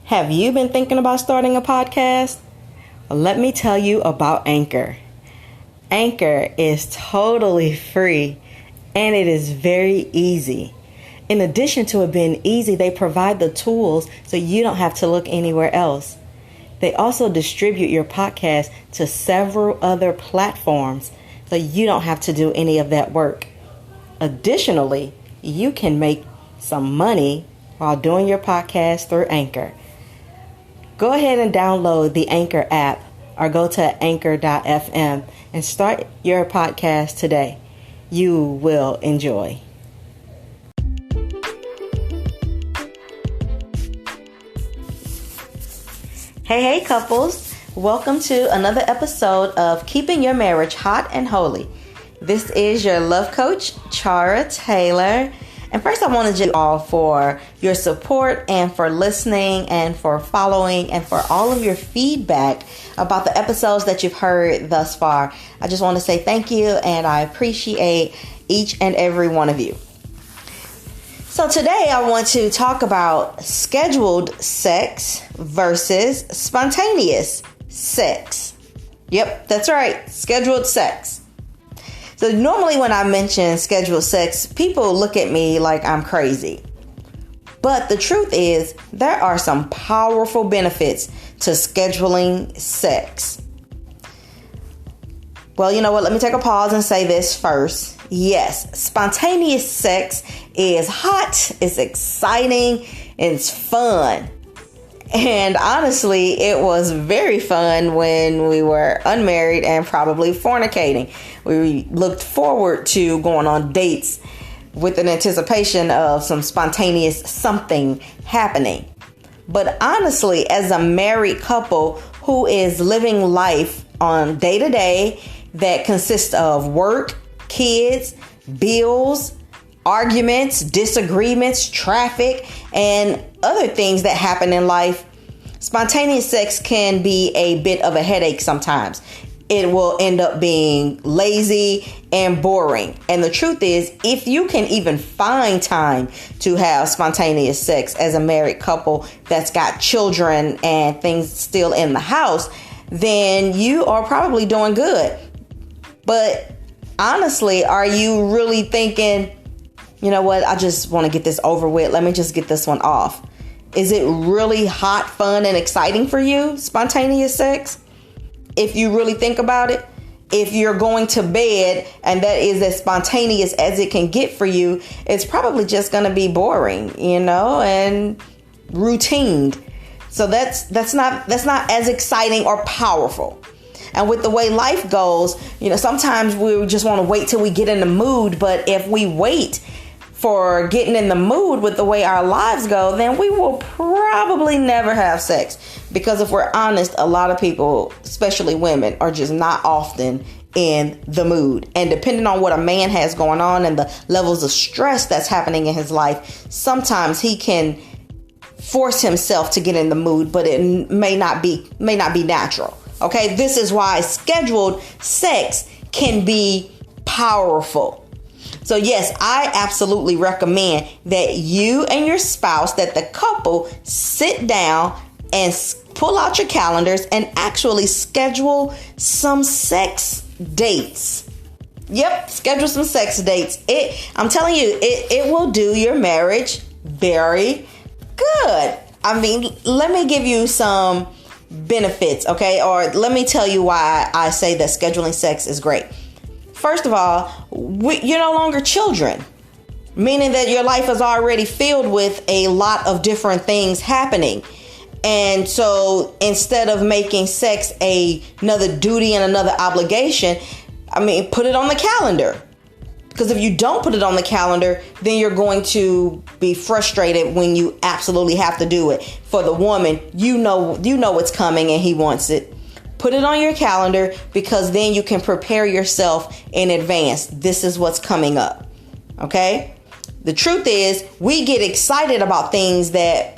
Have you been thinking about starting a podcast? Well, let me tell you about Anchor. Anchor is totally free and it is very easy. In addition to it being easy, they provide the tools so you don't have to look anywhere else. They also distribute your podcast to several other platforms so you don't have to do any of that work. Additionally, you can make some money while doing your podcast through Anchor. Go ahead and download the Anchor app or go to anchor.fm and start your podcast today. You will enjoy. Hey couples, welcome to another episode of Keeping Your Marriage Hot and Holy. This is your love coach, Chara Taylor. And first I want to thank you all for your support and for listening and for following and for all of your feedback about the episodes that you've heard thus far. I just want to say thank you and I appreciate each and every one of you. So today I want to talk about scheduled sex versus spontaneous sex. Yep, that's right, scheduled sex. So normally when I mention scheduled sex, people look at me like I'm crazy. But the truth is, there are some powerful benefits to scheduling sex. Well, you know what? Let me take a pause and say this first. Yes, spontaneous sex is hot, it's exciting, it's fun. And honestly, it was very fun when we were unmarried and probably fornicating. We looked forward to going on dates with an anticipation of some spontaneous something happening. But honestly, as a married couple who is living life on day to day that consists of work, kids, bills, arguments, disagreements, traffic, and other things that happen in life, spontaneous sex can be a bit of a headache sometimes. It will end up being lazy and boring. And the truth is, if you can even find time to have spontaneous sex as a married couple that's got children and things still in the house, then you are probably doing good. But honestly, are you really thinking, you know what, I just want to get this over with. Let me just get this one off. Is it really hot, fun, and exciting for you, spontaneous sex? If you really think about it, if you're going to bed and that is as spontaneous as it can get for you, it's probably just going to be boring, and routine. So that's not as exciting or powerful. And with the way life goes, sometimes we just want to wait till we get in the mood. But if we wait for getting in the mood with the way our lives go, then we will probably never have sex. Because if we're honest, a lot of people, especially women, are just not often in the mood. And depending on what a man has going on and the levels of stress that's happening in his life, sometimes he can force himself to get in the mood, but it may not be natural. Okay, this is why scheduled sex can be powerful. So yes, I absolutely recommend that you and your spouse, that the couple sit down and pull out your calendars and actually schedule some sex dates. Yep, schedule some sex dates. I'm telling you, it will do your marriage very good. I mean, let me give you some benefits, okay? Or let me tell you why I say that scheduling sex is great. First of all, you're no longer children, meaning that your life is already filled with a lot of different things happening. And so instead of making sex another duty and another obligation, put it on the calendar. Because if you don't put it on the calendar, then you're going to be frustrated when you absolutely have to do it. For the woman, you know what's coming and he wants it. Put it on your calendar because then you can prepare yourself in advance. This is what's coming up. Okay? The truth is, we get excited about things that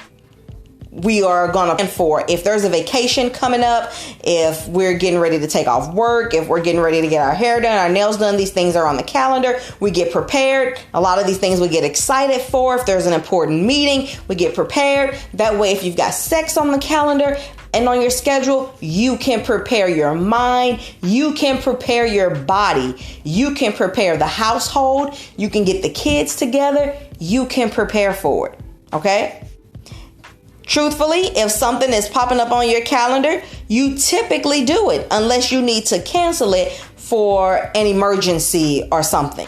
we are going to plan for. If there's a vacation coming up, if we're getting ready to take off work, if we're getting ready to get our hair done, our nails done, these things are on the calendar. We get prepared. A lot of these things we get excited for. If there's an important meeting, we get prepared. That way, if you've got sex on the calendar and on your schedule, you can prepare your mind. You can prepare your body. You can prepare the household. You can get the kids together. You can prepare for it. Okay? Truthfully, if something is popping up on your calendar, you typically do it unless you need to cancel it for an emergency or something.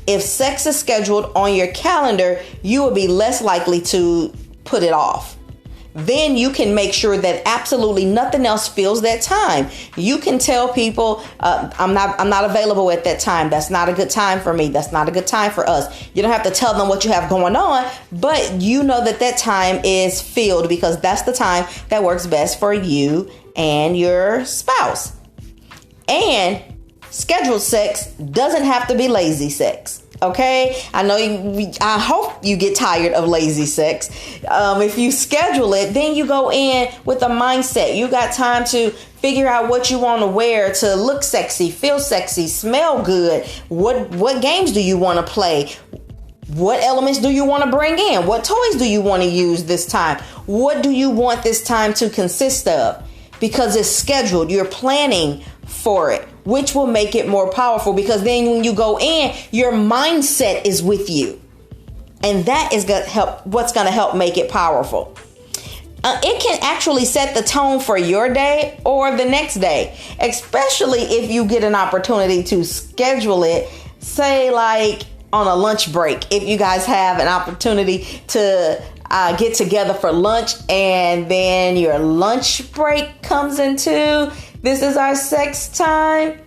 If sex is scheduled on your calendar, you will be less likely to put it off. Then you can make sure that absolutely nothing else fills that time. You can tell people, I'm not available at that time. That's not a good time for me. That's not a good time for us. You don't have to tell them what you have going on, but you know that time is filled because that's the time that works best for you and your spouse. And scheduled sex doesn't have to be lazy sex. Okay, I hope you get tired of lazy sex. If you schedule it, then you go in with a mindset. You got time to figure out what you want to wear to look sexy, feel sexy, smell good. What games do you want to play? What elements do you want to bring in? What toys do you want to use this time? What do you want this time to consist of? Because it's scheduled. You're planning for it, which will make it more powerful because then when you go in, your mindset is with you. And that is going to help. What's going to help make it powerful. It can actually set the tone for your day or the next day, especially if you get an opportunity to schedule it, say like on a lunch break. If you guys have an opportunity to get together for lunch and then your lunch break comes into this is our sex time.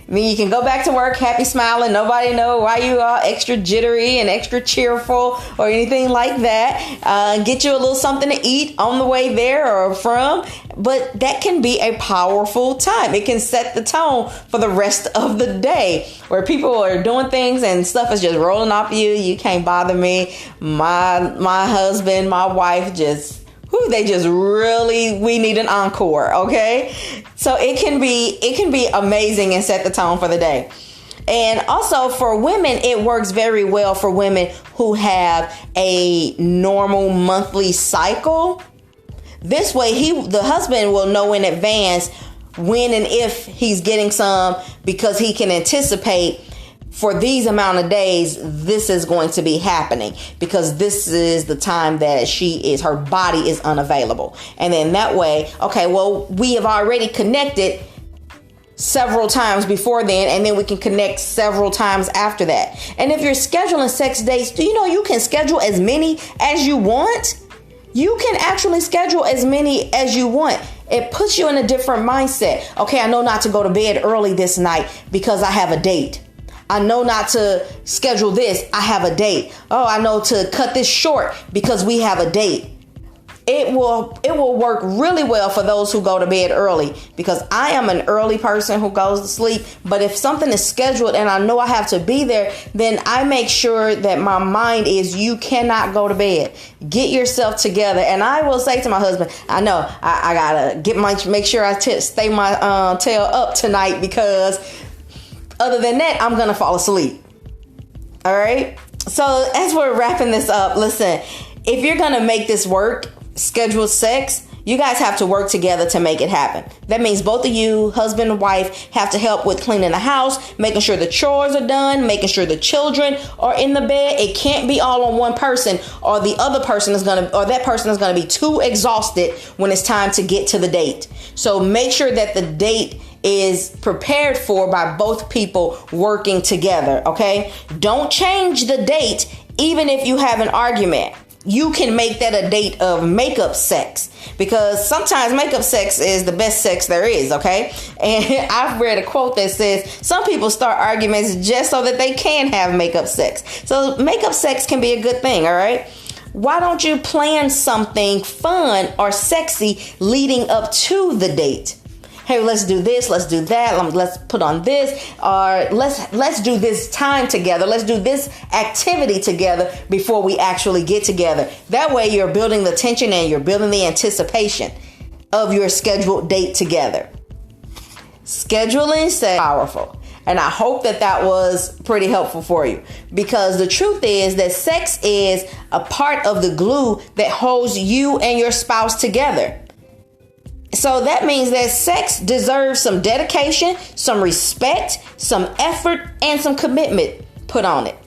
I mean, you can go back to work happy, smiling. Nobody know why you are extra jittery and extra cheerful or anything like that. Get you a little something to eat on the way there or from. But that can be a powerful time. It can set the tone for the rest of the day where people are doing things and stuff is just rolling off you. You can't bother me. My husband, my wife we need an encore. Okay. So it can be amazing and set the tone for the day. And also for women, it works very well for women who have a normal monthly cycle. This way the husband will know in advance when and if he's getting some because he can anticipate for these amount of days, this is going to be happening because this is the time that her body is unavailable. And then that way, okay, well, we have already connected several times before then, and then we can connect several times after that. And if you're scheduling sex dates, do you know you can schedule as many as you want? You can actually schedule as many as you want. It puts you in a different mindset. Okay, I know not to go to bed early this night because I have a date. I know not to schedule this. I have a date. Oh, I know to cut this short because we have a date. It will work really well for those who go to bed early because I am an early person who goes to sleep. But if something is scheduled and I know I have to be there, then I make sure that my mind is you cannot go to bed. Get yourself together. And I will say to my husband, I know I gotta make sure I stay my tail up tonight because other than that, I'm going to fall asleep. All right. So as we're wrapping this up, listen, if you're going to make this work, scheduled sex, you guys have to work together to make it happen. That means both of you, husband and wife, have to help with cleaning the house, making sure the chores are done, making sure the children are in the bed. It can't be all on one person or that person is going to be too exhausted when it's time to get to the date. So make sure that the date is prepared for by both people working together. Okay. Don't change the date. Even if you have an argument, you can make that a date of makeup sex because sometimes makeup sex is the best sex there is. Okay. And I've read a quote that says some people start arguments just so that they can have makeup sex. So makeup sex can be a good thing. All right. Why don't you plan something fun or sexy leading up to the date? hey, let's do this, let's do that, let's put on this, or let's do this time together, let's do this activity together before we actually get together. That way you're building the tension and you're building the anticipation of your scheduled date together. Scheduling is powerful. And I hope that was pretty helpful for you, because the truth is that sex is a part of the glue that holds you and your spouse together. So that means that sex deserves some dedication, some respect, some effort, and some commitment put on it.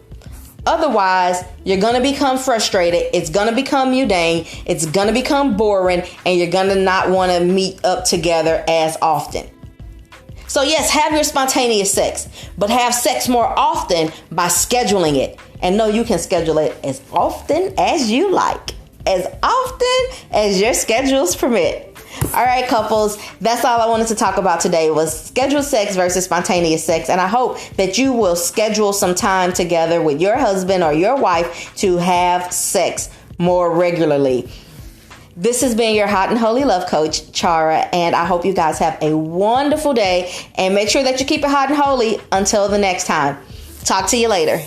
Otherwise, you're going to become frustrated. It's going to become mundane. It's going to become boring, and you're going to not want to meet up together as often. So yes, have your spontaneous sex, but have sex more often by scheduling it. And know you can schedule it as often as you like, as often as your schedules permit. All right, couples, that's all I wanted to talk about today was scheduled sex versus spontaneous sex. And I hope that you will schedule some time together with your husband or your wife to have sex more regularly. This has been your hot and holy love coach, Chara, and I hope you guys have a wonderful day, and make sure that you keep it hot and holy until the next time. Talk to you later.